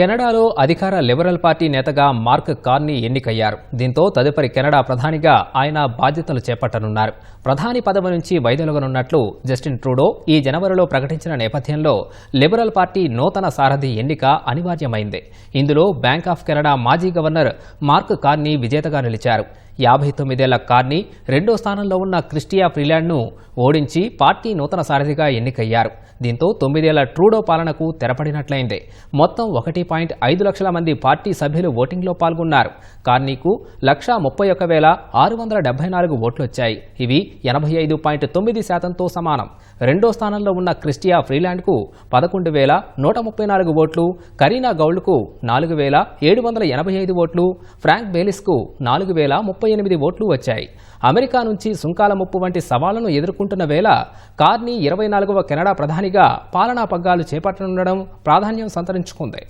కెనడాలో అధికార liberal party నేతగా మార్క్ కార్నీ ఎన్నికయ్యారు. దీంతో తదుపరి కెనడా ప్రధానిగా ఆయన బాధ్యతలు చేపట్టనున్నారు. ప్రధాని పదవి నుంచి వైదొలగనున్నట్లు జస్టిన్ ట్రూడో ఈ జనవరిలో ప్రకటించిన నేపథ్యంలో లిబరల్ పార్టీ నూతన సారథి ఎన్నిక అనివార్యమైంది. ఇందులో బ్యాంక్ ఆఫ్ కెనడా మాజీ గవర్నర్ మార్క్ కార్నీ విజేతగా నిలిచారు. 59 ఏళ్ల కార్నీ రెండో స్థానంలో ఉన్న క్రిస్టియా ఫ్రీలాండ్ను ఓడించి పార్టీ నూతన సారథిగా ఎన్నికయ్యారు. దీంతో 9 ఏళ్ల ట్రూడో పాలనకు తెరపడినట్లయింది. మొత్తం 1.5 లక్షల మంది పార్టీ సభ్యులు ఓటింగ్లో పాల్గొన్నారు. కార్నీకు 131,674 ఓట్లొచ్చాయి. ఇవి 85.9%తో సమానం. రెండో స్థానంలో ఉన్న క్రిస్టియా ఫ్రీలాండ్కు 11,134 ఓట్లు, కరీనా గౌల్కు 4,785 ఓట్లు, ఫ్రాంక్ బేలిస్కు 4,038 ఓట్లు వచ్చాయి. అమెరికా నుంచి సుంకాల ముప్పు వంటి సవాళ్లను ఎదుర్కొంటున్న వేళ కార్నీ 24వ కెనడా ప్రధానిగా పాలనా పగ్గాలు చేపట్టనుండడం ప్రాధాన్యం సంతరించుకుంది.